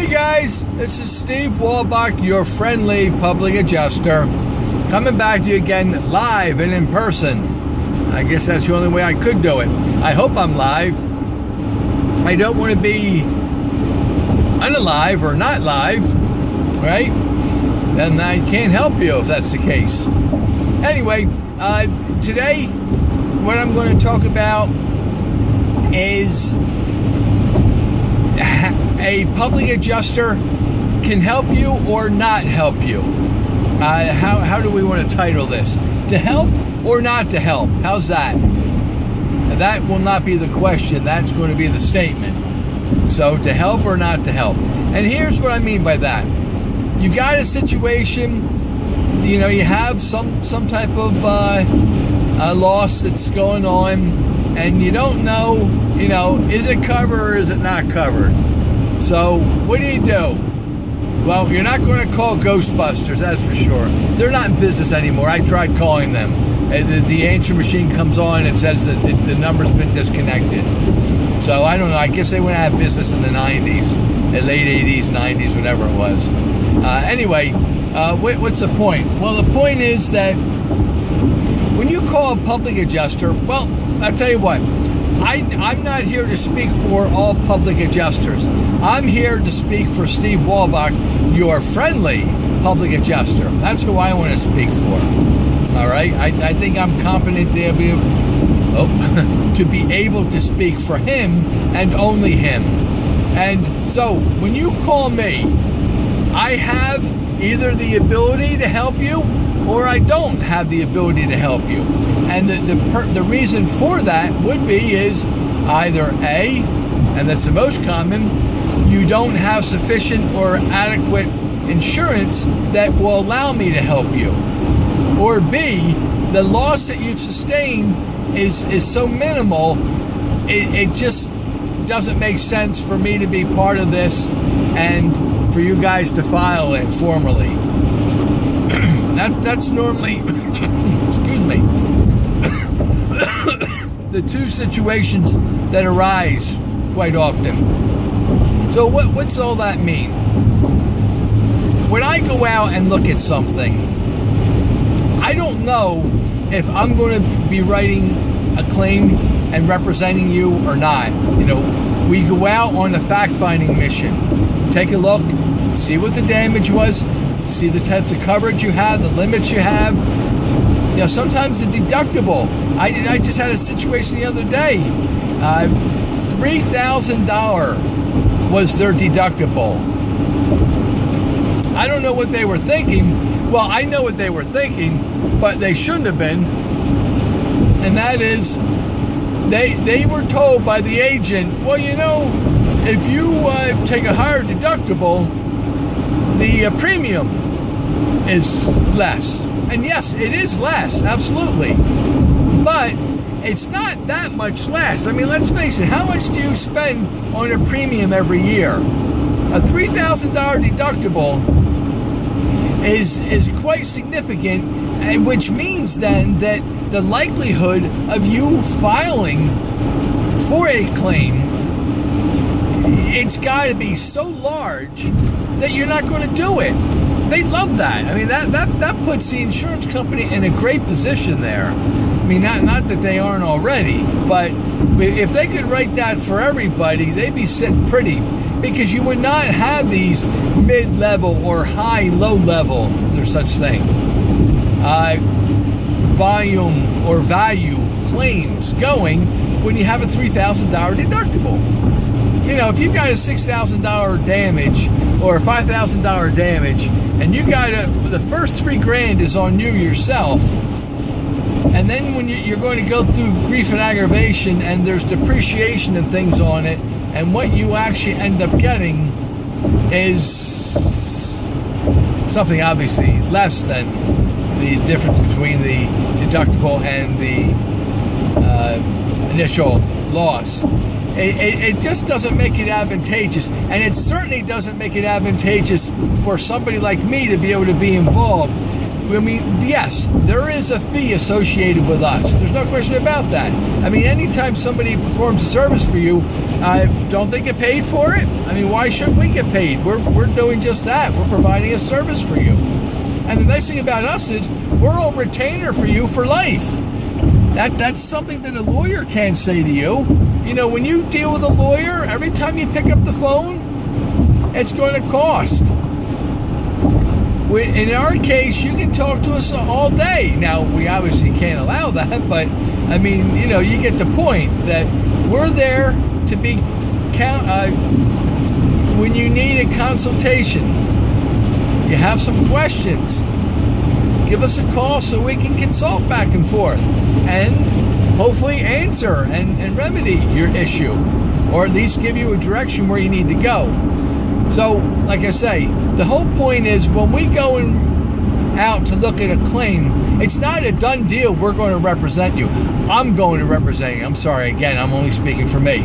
Hey guys, this is Steve Wolbach, your friendly public adjuster, coming back to you again live and in person. I guess that's the only way I could do it. I hope I'm live. I don't want to be unalive or not live, right? Then I can't help you if that's the case. Anyway, today what I'm going to talk about is a public adjuster can help you or not help you. How do we want to title this? To help or not to help? How's that? That will not be the question. That's going to be the statement. So to help or not to help. And here's what I mean by that. You got a situation, you have some type of loss that's going on, and you don't know, is it covered or is it not covered? So what do? Well, you're not going to call Ghostbusters, that's for sure. They're not in business anymore. I tried calling them. The answer machine comes on, it says that the number's been disconnected. So I don't know, I guess they went out of business in the 90s, the late 80s, 90s, whatever it was. Anyway, what's the point? Well, the point is that when you call a public adjuster, well, I'll tell you what, I'm not here to speak for all public adjusters. I'm here to speak for Steve Wolbach, your friendly public adjuster. That's who I want to speak for. All right? I think I'm competent to be able to speak for him and only him. And so when you call me, I have either the ability to help you or I don't have the ability to help you. And the reason for that would be is either A, and that's the most common, you don't have sufficient or adequate insurance that will allow me to help you. Or B, the loss that you've sustained is so minimal, it just doesn't make sense for me to be part of this and for you guys to file it formally. That's normally, excuse me, the two situations that arise quite often. So what's all that mean? When I go out and look at something, I don't know if I'm going to be writing a claim and representing you or not. We go out on a fact-finding mission. Take a look, see what the damage was, see the types of coverage you have, the limits you have. Sometimes the deductible. I just had a situation the other day. $3,000 was their deductible. I don't know what they were thinking. Well, I know what they were thinking, but they shouldn't have been. And that is, they were told by the agent, well, if you take a higher deductible, the premium is less. And yes, it is less, absolutely. But it's not that much less. I mean, let's face it, how much do you spend on a premium every year? A $3,000 deductible is quite significant, which means then that the likelihood of you filing for a claim, it's got to be so large that you're not going to do it. They love that. I mean, that puts the insurance company in a great position there. I mean, not that they aren't already, but if they could write that for everybody, they'd be sitting pretty, because you would not have these mid-level or high-low level, if there's such thing, volume or value claims going when you have a $3,000 deductible. If you've got a $6,000 damage or a $5,000 damage, and you got the first $3,000 is on you yourself, and then when you're going to go through grief and aggravation, and there's depreciation and things on it, and what you actually end up getting is something obviously less than the difference between the deductible and the initial loss. It just doesn't make it advantageous, and it certainly doesn't make it advantageous for somebody like me to be able to be involved, I mean, yes, there is a fee associated with us. There's no question about that. I mean, anytime somebody performs a service for you, don't they get paid for it? I mean, why shouldn't we get paid? We're doing just that. We're providing a service for you. And the nice thing about us is we're on retainer for you for life. That's something that a lawyer can't say to you. You know, when you deal with a lawyer, every time you pick up the phone, it's going to cost. In our case, you can talk to us all day. Now, we obviously can't allow that, but I mean, you know, you get the point that we're there to be when you need a consultation, you have some questions, give us a call so we can consult back and forth and hopefully answer and remedy your issue, or at least give you a direction where you need to go. So, like I say, the whole point is when we go out to look at a claim, it's not a done deal. We're going to represent you. I'm going to represent you. I'm sorry, again, I'm only speaking for me.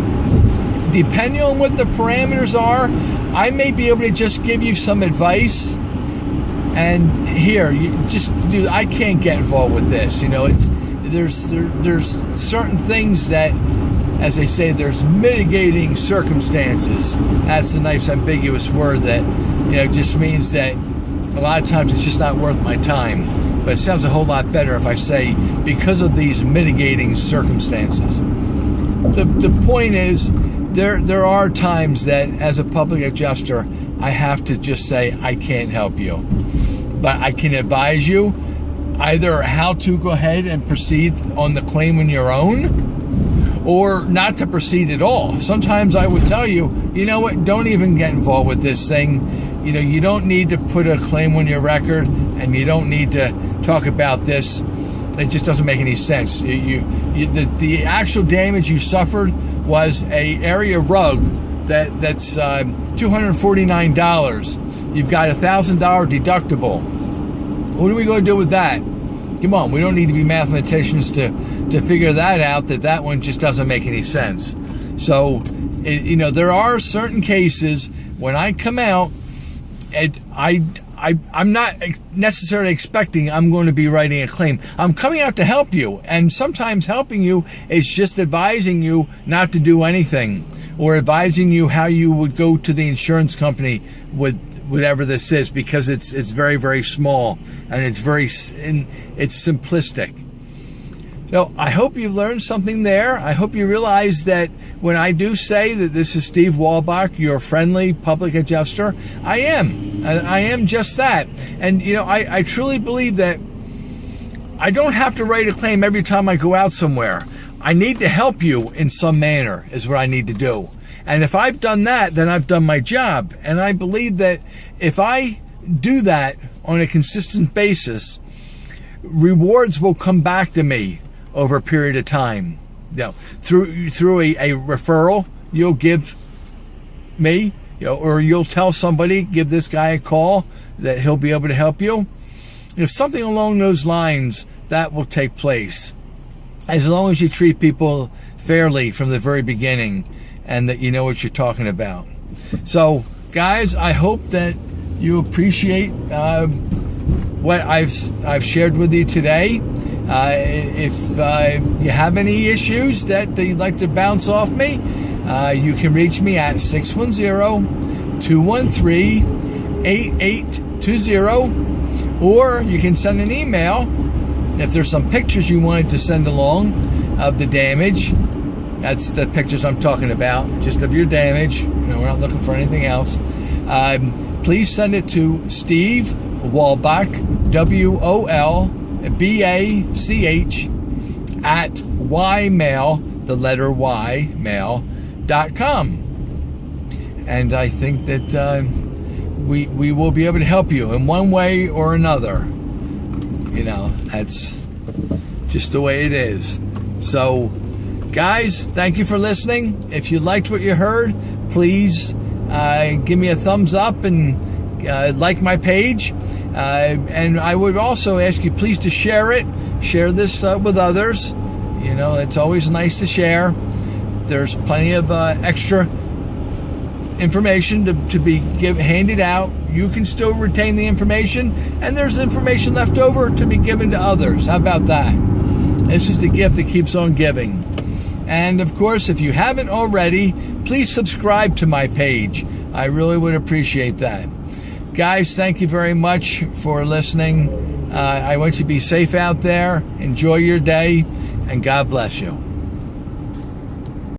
Depending on what the parameters are, I may be able to just give you some advice. And here, you just do. I can't get involved with this. You know, there's certain things that, as they say, there's mitigating circumstances. That's a nice ambiguous word that, you know, just means that a lot of times it's just not worth my time. But it sounds a whole lot better if I say because of these mitigating circumstances. The point is, there are times that as a public adjuster, I have to just say I can't help you. But I can advise you either how to go ahead and proceed on the claim on your own, or not to proceed at all. Sometimes I would tell you, you know what, don't even get involved with this thing. You know, you don't need to put a claim on your record, and you don't need to talk about this. It just doesn't make any sense. The actual damage you suffered was a area rug that's $249. You've got $1,000 deductible. What are we going to do with that? Come on, we don't need to be mathematicians to figure that out, that one just doesn't make any sense. So, you know, there are certain cases when I come out, I'm not necessarily expecting I'm going to be writing a claim. I'm coming out to help you, and sometimes helping you is just advising you not to do anything, or advising you how you would go to the insurance company with whatever this is, because it's very, very small, and it's simplistic. So I hope you've learned something there. I hope you realize that when I do say that this is Steve Wolbach, your friendly public adjuster, I am just that. And you know, I truly believe that I don't have to write a claim every time I go out somewhere. I need to help you in some manner is what I need to do. And if I've done that, then I've done my job. And I believe that if I do that on a consistent basis, rewards will come back to me over a period of time. You know, through a referral you'll give me, you know, or you'll tell somebody, give this guy a call, that he'll be able to help you. If something along those lines, that will take place. As long as you treat people fairly from the very beginning, and that you know what you're talking about. So, guys, I hope that you appreciate what I've shared with you today. If you have any issues that you'd like to bounce off me, you can reach me at 610-213-8820, or you can send an email if there's some pictures you wanted to send along of the damage. That's the pictures I'm talking about, just of your damage. You know, we're not looking for anything else. Please send it to Steve Wolbach, WOLBACH, at ymail, the letter Y, mail.com. And I think that we will be able to help you in one way or another. You know, that's just the way it is. So, guys, thank you for listening. If you liked what you heard, please give me a thumbs up and like my page. And I would also ask you please to share it. Share this with others. You know, it's always nice to share. There's plenty of extra information to be handed out. You can still retain the information, and there's information left over to be given to others. How about that? It's just a gift that keeps on giving. And of course, if you haven't already, please subscribe to my page. I really would appreciate that. Guys, thank you very much for listening. I want you to be safe out there. Enjoy your day, and God bless you.